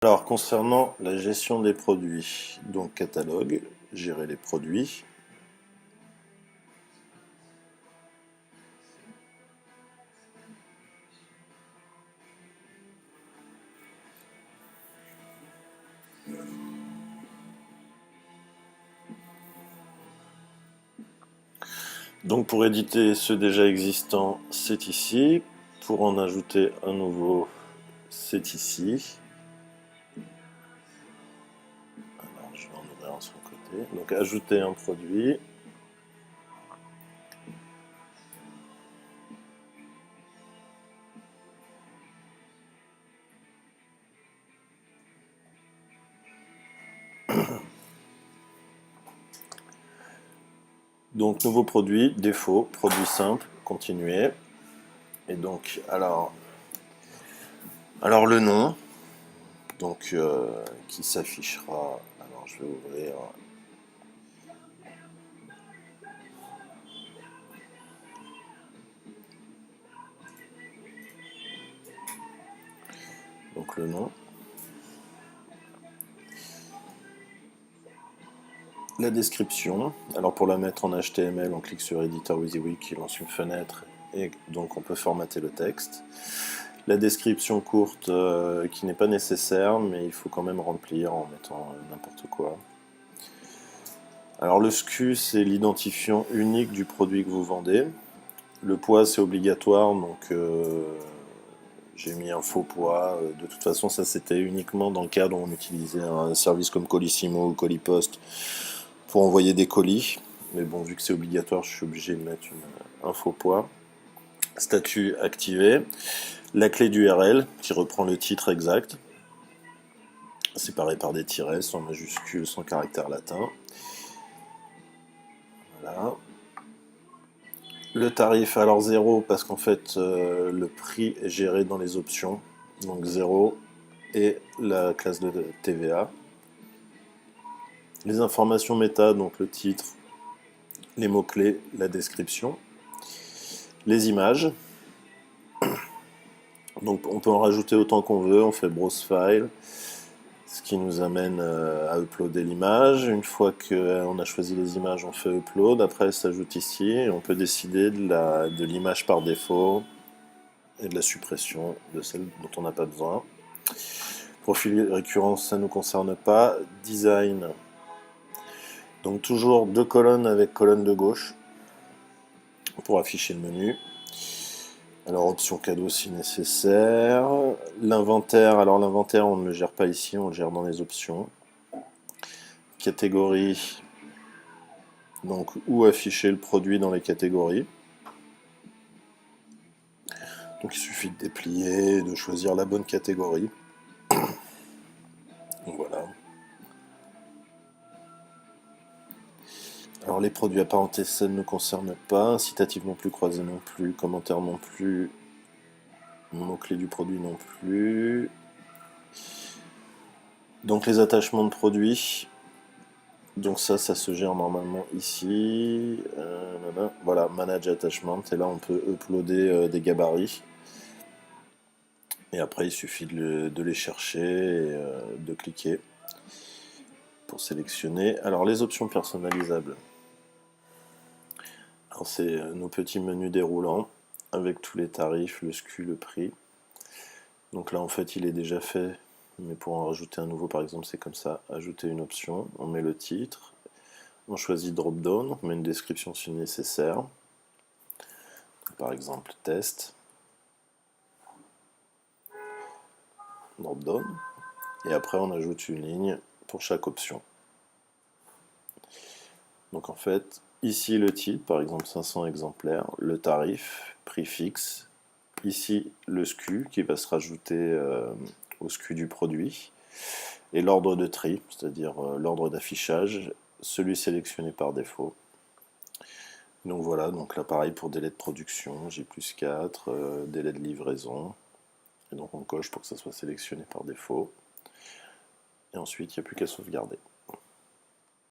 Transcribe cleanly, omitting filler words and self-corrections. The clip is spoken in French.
Alors, concernant la gestion des produits, donc catalogue, gérer les produits. Donc pour éditer ceux déjà existants, c'est ici. Pour en ajouter un nouveau, c'est ici. Alors je vais en ouvrir un sur le côté. Donc ajouter un produit. Donc nouveau produit, défaut, produit simple, continuer. Et donc alors le nom, donc qui s'affichera. Alors je vais ouvrir. Donc le nom. La description. Alors pour la mettre en HTML, on clique sur Editor WYSIWYG qui lance une fenêtre et donc on peut formater le texte. La description courte qui n'est pas nécessaire, mais il faut quand même remplir en mettant n'importe quoi. Alors le SKU, c'est l'identifiant unique du produit que vous vendez. Le poids, c'est obligatoire, donc j'ai mis un faux poids. De toute façon, ça c'était uniquement dans le cadre où on utilisait un service comme Colissimo ou Colipost pour envoyer des colis. Mais bon, vu que c'est obligatoire, je suis obligé de mettre un faux poids. Statut activé. La clé d'URL qui reprend le titre exact, séparé par des tirets, sans majuscules, sans caractère latin. Voilà. Le tarif, alors 0 parce qu'en fait le prix est géré dans les options, donc 0 et la classe de TVA. Les informations méta, donc le titre, les mots-clés, la description. Les images, donc on peut en rajouter autant qu'on veut, on fait browse file, ce qui nous amène à uploader l'image. Une fois qu'on a choisi les images, on fait upload, après elle s'ajoute ici, et on peut décider de l'image par défaut et de la suppression de celle dont on n'a pas besoin. Profil récurrent, ça ne nous concerne pas. Design, donc toujours deux colonnes avec colonne de gauche pour afficher le menu. Alors option cadeau si nécessaire. L'inventaire, alors l'inventaire on ne le gère pas ici, on le gère dans les options. Catégorie, donc où afficher le produit dans les catégories. Donc il suffit de déplier, de choisir la bonne catégorie. Donc voilà. Alors les produits apparentés, ça ne nous concerne pas. Incitatif non plus, croisé non plus, commentaire non plus, mot-clé du produit non plus. Donc les attachements de produits. Donc ça se gère normalement ici. Voilà, manage attachment. Et là on peut uploader des gabarits. Et après il suffit de les chercher et de cliquer pour sélectionner. Alors les options personnalisables. Alors c'est nos petits menus déroulants avec tous les tarifs, le SKU, le prix. Donc là en fait il est déjà fait, mais pour en rajouter un nouveau par exemple c'est comme ça, ajouter une option, on met le titre, on choisit drop down, on met une description si nécessaire, par exemple test, drop down, et après on ajoute une ligne pour chaque option. Donc en fait ici le titre, par exemple 500 exemplaires, le tarif, prix fixe, ici le SKU qui va se rajouter au SKU du produit, et l'ordre de tri, c'est-à-dire l'ordre d'affichage, celui sélectionné par défaut. Donc voilà, donc là pareil pour délai de production, J+4, délai de livraison, et donc on coche pour que ça soit sélectionné par défaut, et ensuite il n'y a plus qu'à sauvegarder.